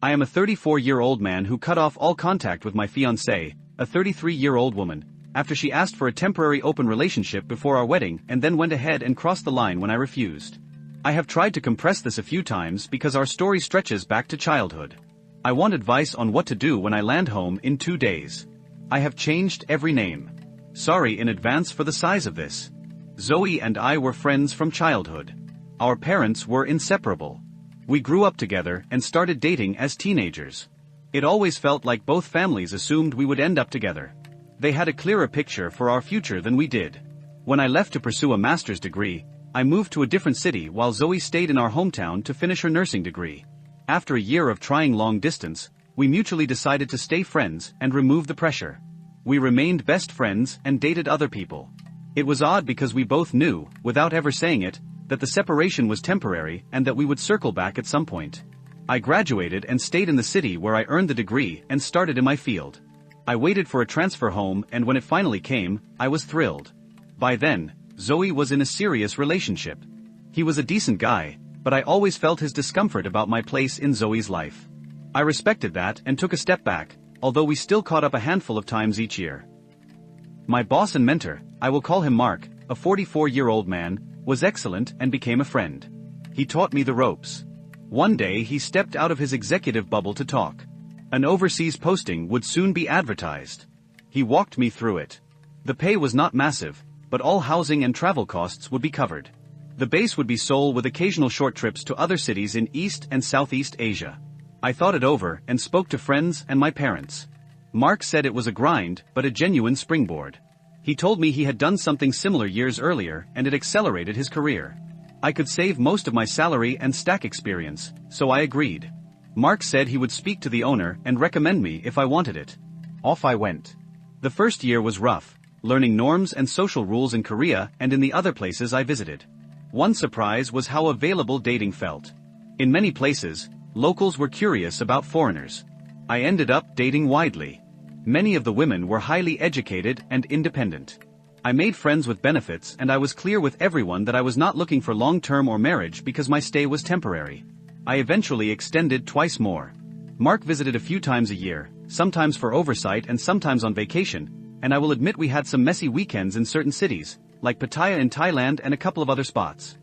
I am a 34-year-old man who cut off all contact with my fiancée, a 33-year-old woman, after she asked for a temporary open relationship before our wedding and then went ahead and crossed the line when I refused. I have tried to compress this a few times because our story stretches back to childhood. I want advice on what to do when I land home in 2 days. I have changed every name. Sorry in advance for the size of this. Zoe and I were friends from childhood. Our parents were inseparable. We grew up together and started dating as teenagers. It always felt like both families assumed we would end up together. They had a clearer picture for our future than we did. When I left to pursue a master's degree, I moved to a different city while Zoe stayed in our hometown to finish her nursing degree. After a year of trying long distance, we mutually decided to stay friends and remove the pressure. We remained best friends and dated other people. It was odd because we both knew, without ever saying it, that the separation was temporary and that we would circle back at some point. I graduated and stayed in the city where I earned the degree and started in my field. I waited for a transfer home, and when it finally came, I was thrilled. By then, Zoe was in a serious relationship. He was a decent guy, but I always felt his discomfort about my place in Zoe's life. I respected that and took a step back, although we still caught up a handful of times each year. My boss and mentor, I will call him Mark, a 44-year-old man, was excellent and became a friend. He taught me the ropes. One day he stepped out of his executive bubble to talk. An overseas posting would soon be advertised. He walked me through it. The pay was not massive, but all housing and travel costs would be covered. The base would be Seoul with occasional short trips to other cities in East and Southeast Asia. I thought it over and spoke to friends and my parents. Mark said it was a grind, but a genuine springboard. He told me he had done something similar years earlier and it accelerated his career. I could save most of my salary and stack experience, so I agreed. Mark said he would speak to the owner and recommend me if I wanted it. Off I went. The first year was rough, learning norms and social rules in Korea and in the other places I visited. One surprise was how available dating felt. In many places, locals were curious about foreigners. I ended up dating widely. Many of the women were highly educated and independent. I made friends with benefits and I was clear with everyone that I was not looking for long-term or marriage because my stay was temporary. I eventually extended twice more. Mark visited a few times a year, sometimes for oversight and sometimes on vacation, and I will admit we had some messy weekends in certain cities, like Pattaya in Thailand and a couple of other spots.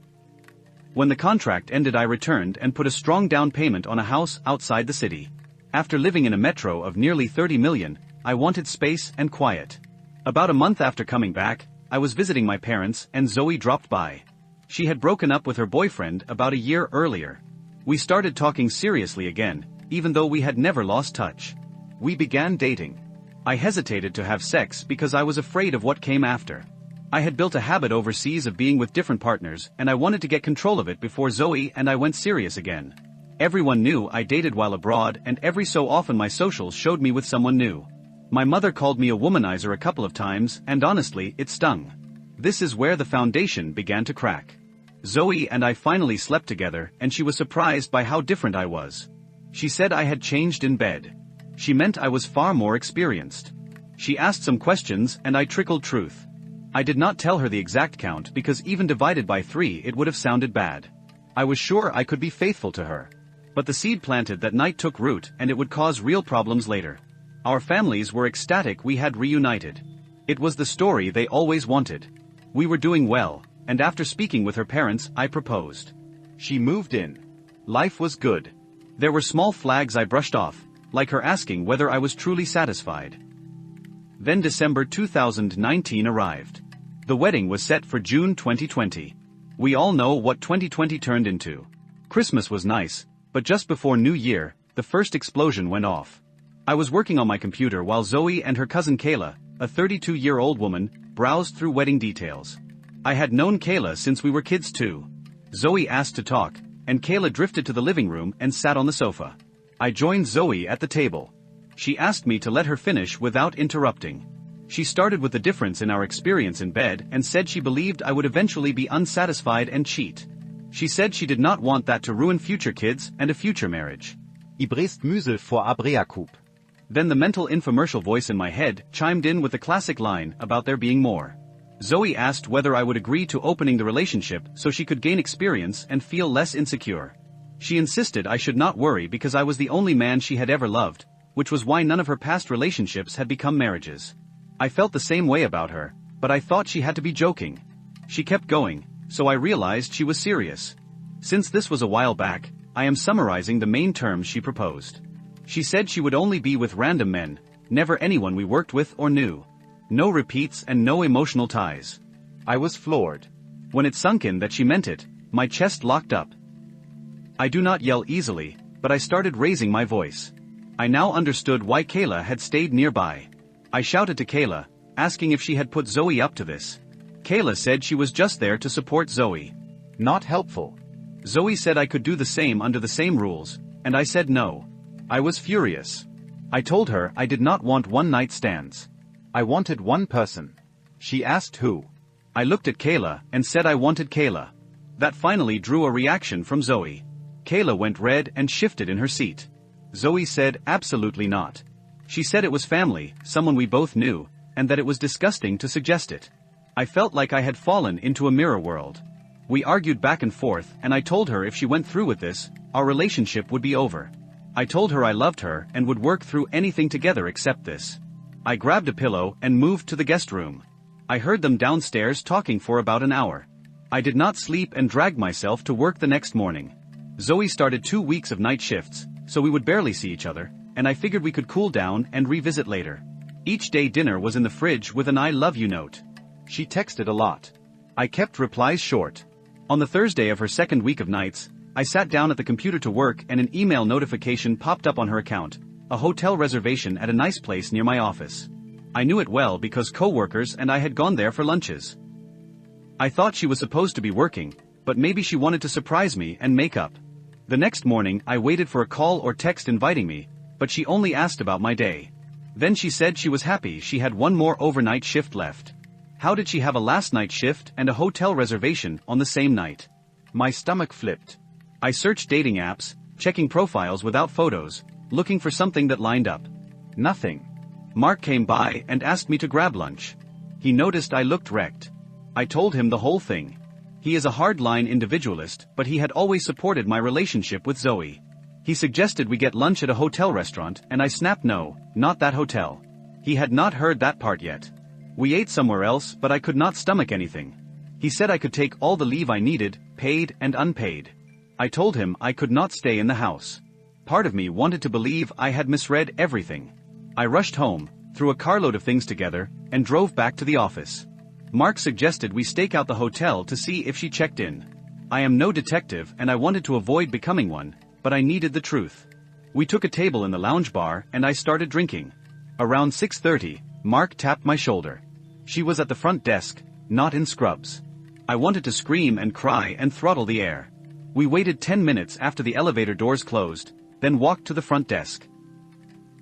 When the contract ended, I returned and put a strong down payment on a house outside the city. After living in a metro of nearly 30 million, I wanted space and quiet. About a month after coming back, I was visiting my parents and Zoe dropped by. She had broken up with her boyfriend about a year earlier. We started talking seriously again, even though we had never lost touch. We began dating. I hesitated to have sex because I was afraid of what came after. I had built a habit overseas of being with different partners and I wanted to get control of it before Zoe and I went serious again. Everyone knew I dated while abroad and every so often my socials showed me with someone new. My mother called me a womanizer a couple of times and honestly, it stung. This is where the foundation began to crack. Zoe and I finally slept together and she was surprised by how different I was. She said I had changed in bed. She meant I was far more experienced. She asked some questions and I trickled truth. I did not tell her the exact count because even divided by 3 it would have sounded bad. I was sure I could be faithful to her. But the seed planted that night took root and it would cause real problems later. Our families were ecstatic we had reunited. It was the story they always wanted. We were doing well, and after speaking with her parents, I proposed. She moved in. Life was good. There were small flags I brushed off, like her asking whether I was truly satisfied. Then December 2019 arrived. The wedding was set for June 2020. We all know what 2020 turned into. Christmas was nice, but just before New Year, the first explosion went off. I was working on my computer while Zoe and her cousin Kayla, a 32-year-old woman, browsed through wedding details. I had known Kayla since we were kids too. Zoe asked to talk, and Kayla drifted to the living room and sat on the sofa. I joined Zoe at the table. She asked me to let her finish without interrupting. She started with the difference in our experience in bed and said she believed I would eventually be unsatisfied and cheat. She said she did not want that to ruin future kids and a future marriage. I brist Müsel for a Breakup. Then the mental infomercial voice in my head chimed in with the classic line about there being more. Zoe asked whether I would agree to opening the relationship so she could gain experience and feel less insecure. She insisted I should not worry because I was the only man she had ever loved, which was why none of her past relationships had become marriages. I felt the same way about her, but I thought she had to be joking. She kept going, so I realized she was serious. Since this was a while back, I am summarizing the main terms she proposed. She said she would only be with random men, never anyone we worked with or knew. No repeats and no emotional ties. I was floored. When it sunk in that she meant it, my chest locked up. I do not yell easily, but I started raising my voice. I now understood why Kayla had stayed nearby. I shouted to Kayla, asking if she had put Zoe up to this. Kayla said she was just there to support Zoe. Not helpful. Zoe said I could do the same under the same rules, and I said no. I was furious. I told her I did not want one-night stands. I wanted one person. She asked who. I looked at Kayla and said I wanted Kayla. That finally drew a reaction from Zoe. Kayla went red and shifted in her seat. Zoe said absolutely not. She said it was family, someone we both knew, and that it was disgusting to suggest it. I felt like I had fallen into a mirror world. We argued back and forth, and I told her if she went through with this, our relationship would be over. I told her I loved her and would work through anything together except this. I grabbed a pillow and moved to the guest room. I heard them downstairs talking for about an hour. I did not sleep and dragged myself to work the next morning. Zoe started 2 weeks of night shifts, so we would barely see each other, and I figured we could cool down and revisit later. Each day dinner was in the fridge with an I love you note. She texted a lot. I kept replies short. On the Thursday of her second week of nights, I sat down at the computer to work and an email notification popped up on her account, a hotel reservation at a nice place near my office. I knew it well because co-workers and I had gone there for lunches. I thought she was supposed to be working, but maybe she wanted to surprise me and make up. The next morning I waited for a call or text inviting me, but she only asked about my day. Then she said she was happy she had one more overnight shift left. How did she have a last night shift and a hotel reservation on the same night? My stomach flipped. I searched dating apps, checking profiles without photos, looking for something that lined up. Nothing. Mark came by and asked me to grab lunch. He noticed I looked wrecked. I told him the whole thing. He is a hardline individualist, but he had always supported my relationship with Zoe. He suggested we get lunch at a hotel restaurant and I snapped no, not that hotel. He had not heard that part yet. We ate somewhere else but I could not stomach anything. He said I could take all the leave I needed, paid and unpaid. I told him I could not stay in the house. Part of me wanted to believe I had misread everything. I rushed home, threw a carload of things together, and drove back to the office. Mark suggested we stake out the hotel to see if she checked in. I am no detective and I wanted to avoid becoming one, but I needed the truth. We took a table in the lounge bar and I started drinking. Around 6:30, Mark tapped my shoulder. She was at the front desk, not in scrubs. I wanted to scream and cry and throttle the air. We waited 10 minutes after the elevator doors closed, then walked to the front desk.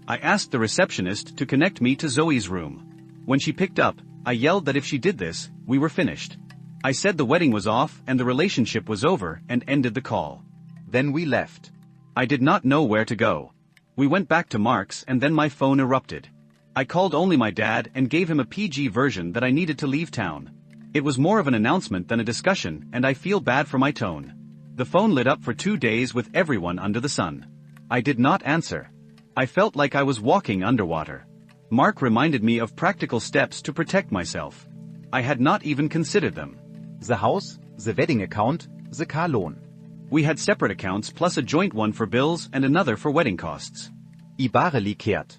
I asked the receptionist to connect me to Zoe's room. When she picked up, I yelled that if she did this, we were finished. I said the wedding was off and the relationship was over and ended the call. Then we left. I did not know where to go. We went back to Mark's and then my phone erupted. I called only my dad and gave him a PG version that I needed to leave town. It was more of an announcement than a discussion and I feel bad for my tone. The phone lit up for 2 days with everyone under the sun. I did not answer. I felt like I was walking underwater. Mark reminded me of practical steps to protect myself. I had not even considered them. The house, the wedding account, the car loan. We had separate accounts plus a joint one for bills and another for wedding costs. I bare likert.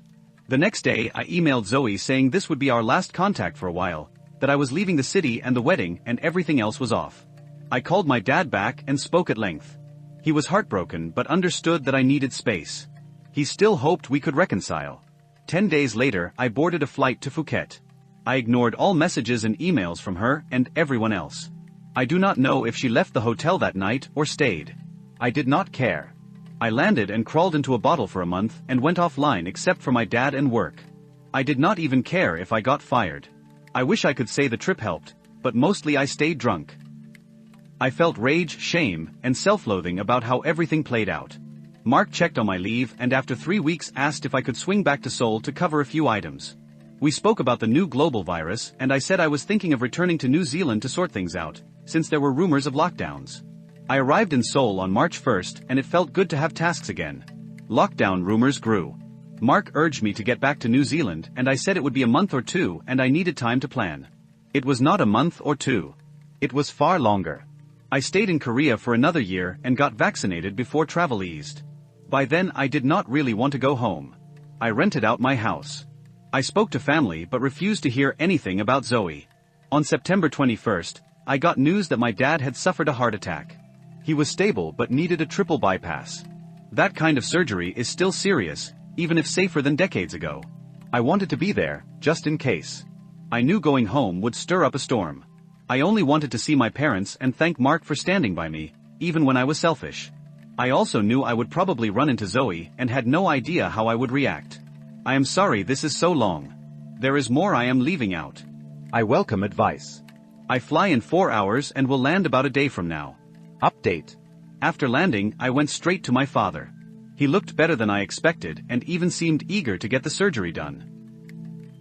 The next day I emailed Zoe saying this would be our last contact for a while, that I was leaving the city and the wedding and everything else was off. I called my dad back and spoke at length. He was heartbroken but understood that I needed space. He still hoped we could reconcile. 10 days later I boarded a flight to Phuket. I ignored all messages and emails from her and everyone else. I do not know if she left the hotel that night or stayed. I did not care. I landed and crawled into a bottle for a month and went offline except for my dad and work. I did not even care if I got fired. I wish I could say the trip helped, but mostly I stayed drunk. I felt rage, shame, and self-loathing about how everything played out. Mark checked on my leave and after 3 weeks asked if I could swing back to Seoul to cover a few items. We spoke about the new global virus and I said I was thinking of returning to New Zealand to sort things out, since there were rumors of lockdowns. I arrived in Seoul on March 1st and it felt good to have tasks again. Lockdown rumors grew. Mark urged me to get back to New Zealand and I said it would be a month or two and I needed time to plan. It was not a month or two. It was far longer. I stayed in Korea for another year and got vaccinated before travel eased. By then I did not really want to go home. I rented out my house. I spoke to family but refused to hear anything about Zoe. On September 21st, I got news that my dad had suffered a heart attack. He was stable but needed a triple bypass. That kind of surgery is still serious, even if safer than decades ago. I wanted to be there, just in case. I knew going home would stir up a storm. I only wanted to see my parents and thank Mark for standing by me, even when I was selfish. I also knew I would probably run into Zoe and had no idea how I would react. I am sorry this is so long. There is more I am leaving out. I welcome advice. I fly in 4 hours and will land about a day from now. Update. After landing, I went straight to my father. He looked better than I expected and even seemed eager to get the surgery done.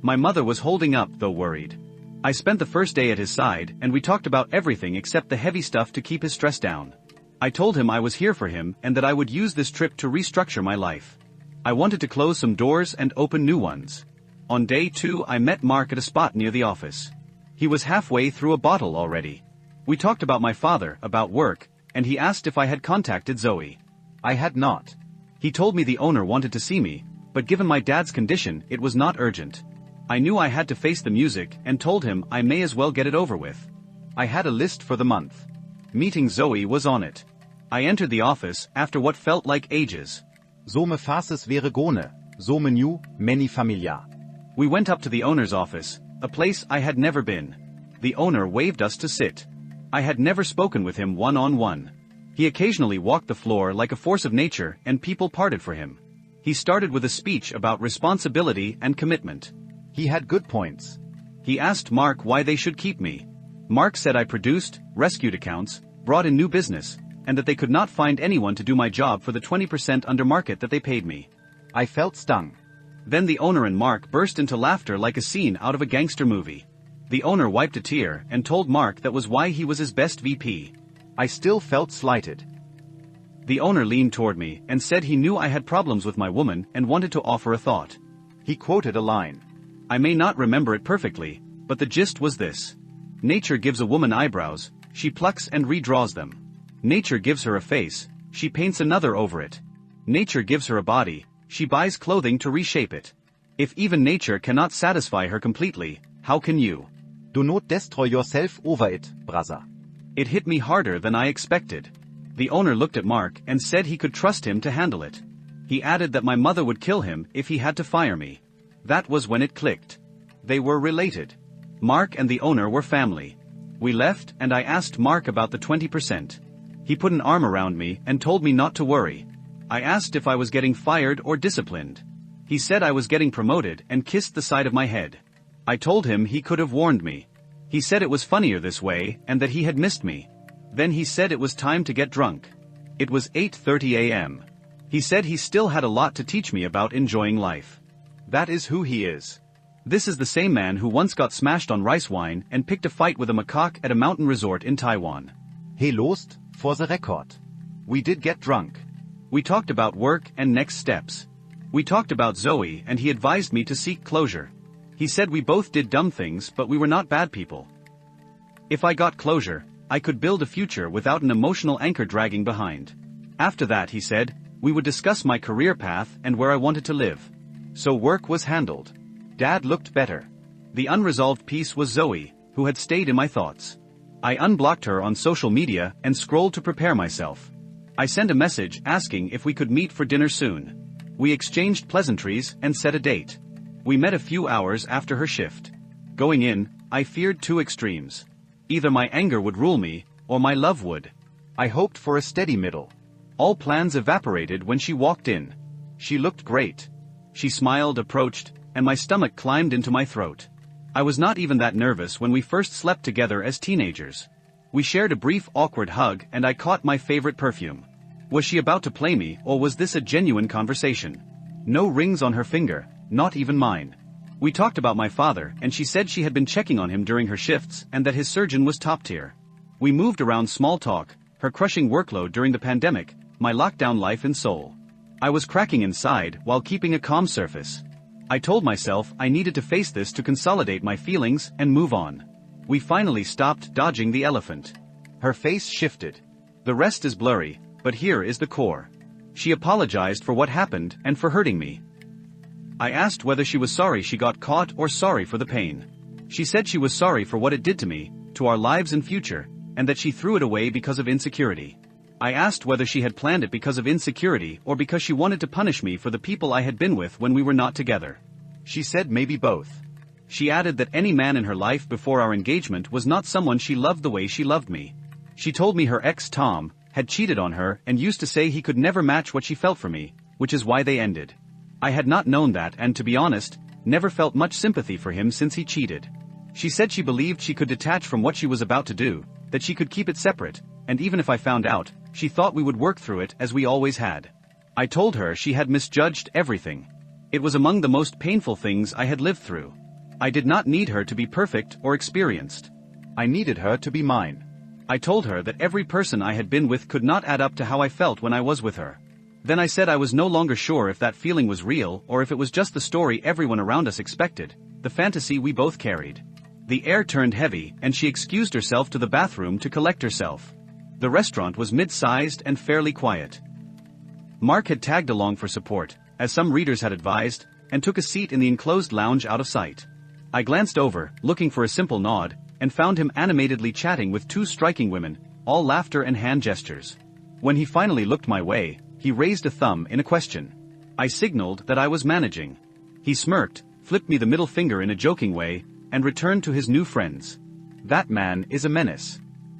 My mother was holding up, though worried. I spent the first day at his side and we talked about everything except the heavy stuff to keep his stress down. I told him I was here for him and that I would use this trip to restructure my life. I wanted to close some doors and open new ones. On day 2 I met Mark at a spot near the office. He was halfway through a bottle already. We talked about my father, about work, and he asked if I had contacted Zoe. I had not. He told me the owner wanted to see me, but given my dad's condition it was not urgent. I knew I had to face the music and told him I may as well get it over with. I had a list for the month. Meeting Zoe was on it. I entered the office after what felt like ages. So me faces wäre gone, so me new, many familiar. We went up to the owner's office, a place I had never been. The owner waved us to sit. I had never spoken with him one-on-one. He occasionally walked the floor like a force of nature and people parted for him. He started with a speech about responsibility and commitment. He had good points. He asked Mark why they should keep me. Mark said I produced, rescued accounts, brought in new business, and that they could not find anyone to do my job for the 20% under market that they paid me. I felt stung. Then the owner and Mark burst into laughter like a scene out of a gangster movie. The owner wiped a tear and told Mark that was why he was his best VP. I still felt slighted. The owner leaned toward me and said he knew I had problems with my woman and wanted to offer a thought. He quoted a line. I may not remember it perfectly, but the gist was this. Nature gives a woman eyebrows, she plucks and redraws them. Nature gives her a face, she paints another over it. Nature gives her a body, she buys clothing to reshape it. If even nature cannot satisfy her completely, how can you? Do not destroy yourself over it, brother. It hit me harder than I expected. The owner looked at Mark and said he could trust him to handle it. He added that my mother would kill him if he had to fire me. That was when it clicked. They were related. Mark and the owner were family. We left and I asked Mark about the 20%. He put an arm around me and told me not to worry. I asked if I was getting fired or disciplined. He said I was getting promoted and kissed the side of my head. I told him he could have warned me. He said it was funnier this way and that he had missed me. Then he said it was time to get drunk. It was 8:30 a.m. He said he still had a lot to teach me about enjoying life. That is who he is. This is the same man who once got smashed on rice wine and picked a fight with a macaque at a mountain resort in Taiwan. He lost, for the record. We did get drunk. We talked about work and next steps. We talked about Zoe and he advised me to seek closure. He said we both did dumb things but we were not bad people. If I got closure, I could build a future without an emotional anchor dragging behind. After that, he said, we would discuss my career path and where I wanted to live. So work was handled. Dad looked better. The unresolved piece was Zoe, who had stayed in my thoughts. I unblocked her on social media and scrolled to prepare myself. I sent a message asking if we could meet for dinner soon. We exchanged pleasantries and set a date. We met a few hours after her shift. Going in, I feared two extremes. Either my anger would rule me, or my love would. I hoped for a steady middle. All plans evaporated when she walked in. She looked great. She smiled, approached, and my stomach climbed into my throat. I was not even that nervous when we first slept together as teenagers. We shared a brief awkward hug and I caught my favorite perfume. Was she about to play me or was this a genuine conversation? No rings on her finger, not even mine. We talked about my father and she said she had been checking on him during her shifts and that his surgeon was top tier. We moved around small talk, her crushing workload during the pandemic, my lockdown life in Seoul. I was cracking inside while keeping a calm surface. I told myself I needed to face this to consolidate my feelings and move on. We finally stopped dodging the elephant. Her face shifted. The rest is blurry, but here is the core. She apologized for what happened and for hurting me. I asked whether she was sorry she got caught or sorry for the pain. She said she was sorry for what it did to me, to our lives and future, and that she threw it away because of insecurity. I asked whether she had planned it because of insecurity or because she wanted to punish me for the people I had been with when we were not together. She said maybe both. She added that any man in her life before our engagement was not someone she loved the way she loved me. She told me her ex Tom had cheated on her and used to say he could never match what she felt for me, which is why they ended. I had not known that and, to be honest, never felt much sympathy for him since he cheated. She said she believed she could detach from what she was about to do, that she could keep it separate, and even if I found out, she thought we would work through it as we always had. I told her she had misjudged everything. It was among the most painful things I had lived through. I did not need her to be perfect or experienced. I needed her to be mine. I told her that every person I had been with could not add up to how I felt when I was with her. Then I said I was no longer sure if that feeling was real or if it was just the story everyone around us expected, the fantasy we both carried. The air turned heavy and she excused herself to the bathroom to collect herself. The restaurant was mid-sized and fairly quiet. Mark had tagged along for support, as some readers had advised, and took a seat in the enclosed lounge out of sight. I glanced over, looking for a simple nod, and found him animatedly chatting with two striking women, all laughter and hand gestures. When he finally looked my way, he raised a thumb in a question. I signaled that I was managing. He smirked, flipped me the middle finger in a joking way, and returned to his new friends. That man is a menace.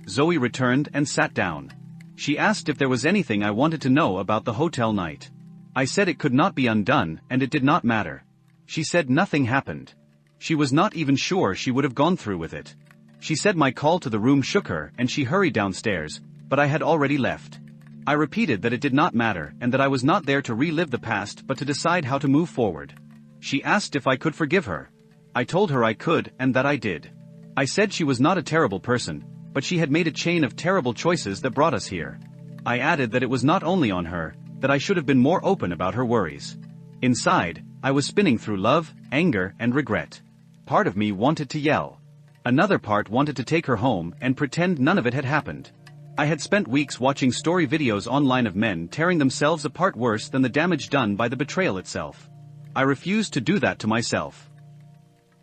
Zoe returned and sat down. She asked if there was anything I wanted to know about the hotel night. I said it could not be undone and it did not matter. She said nothing happened. She was not even sure she would have gone through with it. She said my call to the room shook her and she hurried downstairs, but I had already left. I repeated that it did not matter and that I was not there to relive the past but to decide how to move forward. She asked if I could forgive her. I told her I could and that I did. I said she was not a terrible person, but she had made a chain of terrible choices that brought us here. I added that it was not only on her, that I should have been more open about her worries. Inside, I was spinning through love, anger, and regret. Part of me wanted to yell. Another part wanted to take her home and pretend none of it had happened. I had spent weeks watching story videos online of men tearing themselves apart worse than the damage done by the betrayal itself. I refused to do that to myself.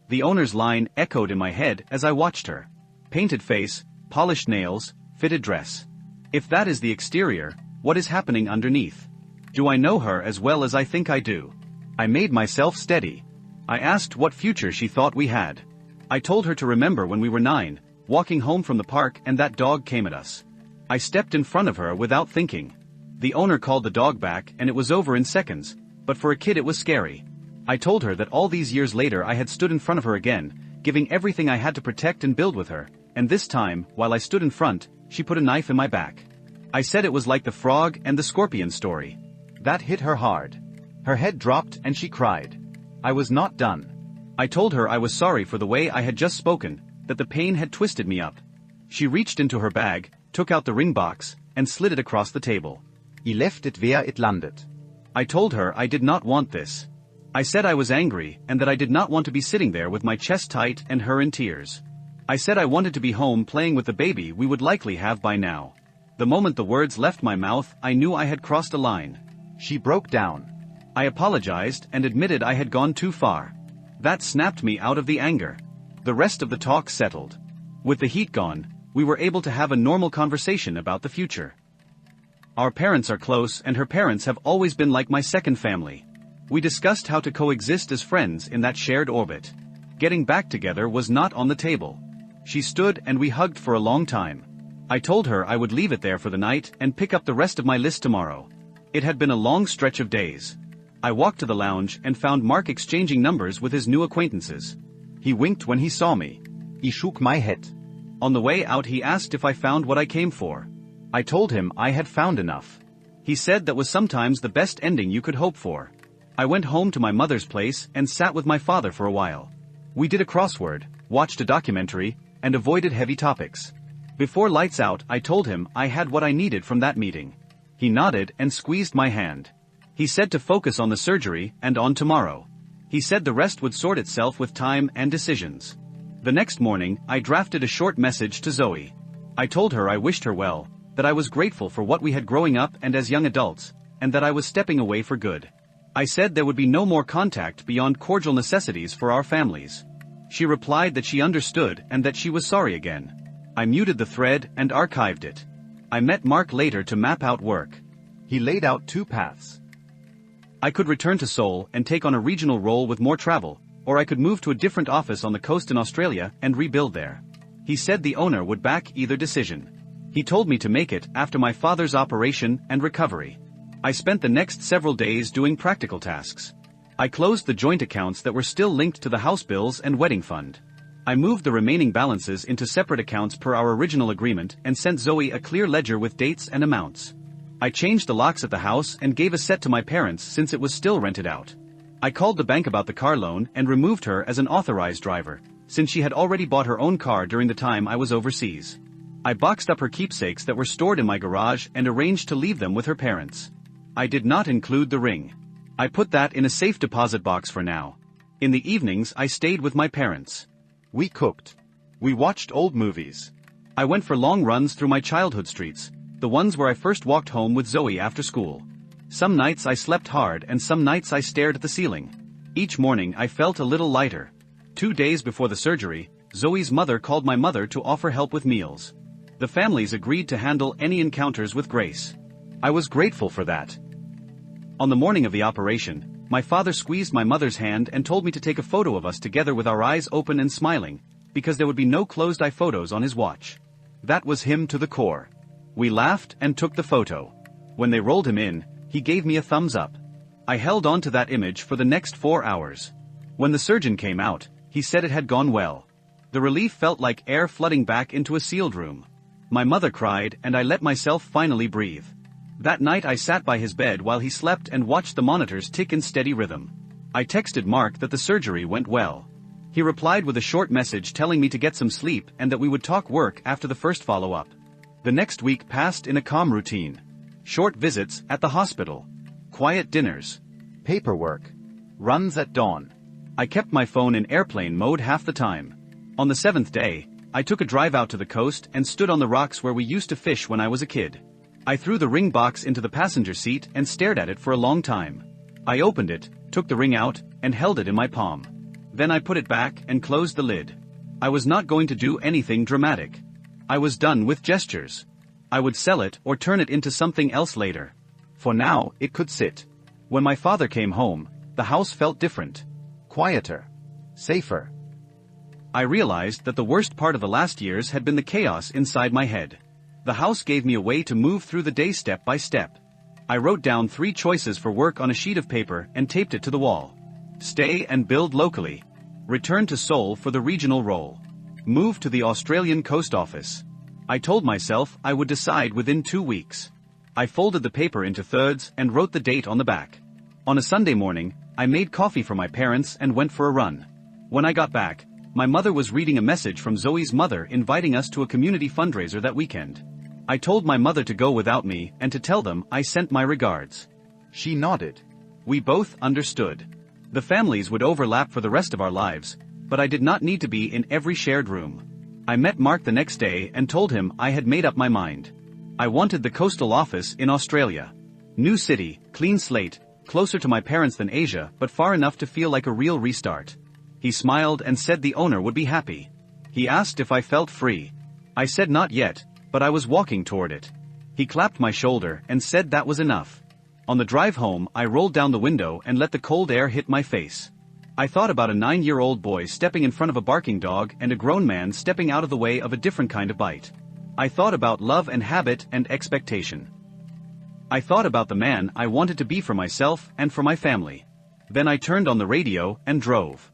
The owner's line echoed in my head as I watched her. Painted face, polished nails, fitted dress. If that is the exterior, what is happening underneath? Do I know her as well as I think I do? I made myself steady. I asked what future she thought we had. I told her to remember when we were 9, walking home from the park and that dog came at us. I stepped in front of her without thinking. The owner called the dog back and it was over in seconds, but for a kid it was scary. I told her that all these years later I had stood in front of her again, giving everything I had to protect and build with her, and this time, while I stood in front, she put a knife in my back. I said it was like the frog and the scorpion story. That hit her hard. Her head dropped and she cried. I was not done. I told her I was sorry for the way I had just spoken, that the pain had twisted me up. She reached into her bag, took out the ring box, and slid it across the table. I left it where it landed. I told her I did not want this. I said I was angry and that I did not want to be sitting there with my chest tight and her in tears. I said I wanted to be home playing with the baby we would likely have by now. The moment the words left my mouth, I knew I had crossed a line. She broke down. I apologized and admitted I had gone too far. That snapped me out of the anger. The rest of the talk settled. With the heat gone, we were able to have a normal conversation about the future. Our parents are close and her parents have always been like my second family. We discussed how to coexist as friends in that shared orbit. Getting back together was not on the table. She stood and we hugged for a long time. I told her I would leave it there for the night and pick up the rest of my list tomorrow. It had been a long stretch of days. I walked to the lounge and found Mark exchanging numbers with his new acquaintances. He winked when he saw me. I shook my head. On the way out he asked if I found what I came for. I told him I had found enough. He said that was sometimes the best ending you could hope for. I went home to my mother's place and sat with my father for a while. We did a crossword, watched a documentary, and avoided heavy topics. Before lights out, I told him I had what I needed from that meeting. He nodded and squeezed my hand. He said to focus on the surgery and on tomorrow. He said the rest would sort itself with time and decisions. The next morning, I drafted a short message to Zoe. I told her I wished her well, that I was grateful for what we had growing up and as young adults, and that I was stepping away for good. I said there would be no more contact beyond cordial necessities for our families. She replied that she understood and that she was sorry again. I muted the thread and archived it. I met Mark later to map out work. He laid out 2 paths. I could return to Seoul and take on a regional role with more travel, or I could move to a different office on the coast in Australia and rebuild there. He said the owner would back either decision. He told me to make it after my father's operation and recovery. I spent the next several days doing practical tasks. I closed the joint accounts that were still linked to the house bills and wedding fund. I moved the remaining balances into separate accounts per our original agreement and sent Zoe a clear ledger with dates and amounts. I changed the locks at the house and gave a set to my parents since it was still rented out. I called the bank about the car loan and removed her as an authorized driver, since she had already bought her own car during the time I was overseas. I boxed up her keepsakes that were stored in my garage and arranged to leave them with her parents. I did not include the ring. I put that in a safe deposit box for now. In the evenings I stayed with my parents. We cooked. We watched old movies. I went for long runs through my childhood streets, the ones where I first walked home with Zoe after school. Some nights I slept hard and some nights I stared at the ceiling. Each morning I felt a little lighter. 2 days before the surgery, Zoe's mother called my mother to offer help with meals. The families agreed to handle any encounters with grace. I was grateful for that. On the morning of the operation, my father squeezed my mother's hand and told me to take a photo of us together with our eyes open and smiling, because there would be no closed-eye photos on his watch. That was him to the core. We laughed and took the photo. When they rolled him in, he gave me a thumbs up. I held on to that image for the next 4 hours. When the surgeon came out, he said it had gone well. The relief felt like air flooding back into a sealed room. My mother cried and I let myself finally breathe. That night I sat by his bed while he slept and watched the monitors tick in steady rhythm. I texted Mark that the surgery went well. He replied with a short message telling me to get some sleep and that we would talk work after the first follow-up. The next week passed in a calm routine. Short visits at the hospital. Quiet dinners. Paperwork. Runs at dawn. I kept my phone in airplane mode half the time. On the 7th day, I took a drive out to the coast and stood on the rocks where we used to fish when I was a kid. I threw the ring box into the passenger seat and stared at it for a long time. I opened it, took the ring out, and held it in my palm. Then I put it back and closed the lid. I was not going to do anything dramatic. I was done with gestures. I would sell it or turn it into something else later. For now, it could sit. When my father came home, the house felt different. Quieter. Safer. I realized that the worst part of the last years had been the chaos inside my head. The house gave me a way to move through the day step by step. I wrote down 3 choices for work on a sheet of paper and taped it to the wall. Stay and build locally. Return to Seoul for the regional role. Move to the Australian coast office. I told myself I would decide within 2 weeks. I folded the paper into thirds and wrote the date on the back. On a Sunday morning, I made coffee for my parents and went for a run. When I got back, my mother was reading a message from Zoe's mother inviting us to a community fundraiser that weekend. I told my mother to go without me and to tell them I sent my regards. She nodded. We both understood. The families would overlap for the rest of our lives, but I did not need to be in every shared room. I met Mark the next day and told him I had made up my mind. I wanted the coastal office in Australia. New city, clean slate, closer to my parents than Asia, but far enough to feel like a real restart. He smiled and said the owner would be happy. He asked if I felt free. I said not yet, but I was walking toward it. He clapped my shoulder and said that was enough. On the drive home, I rolled down the window and let the cold air hit my face. I thought about a 9-year-old boy stepping in front of a barking dog and a grown man stepping out of the way of a different kind of bite. I thought about love and habit and expectation. I thought about the man I wanted to be for myself and for my family. Then I turned on the radio and drove.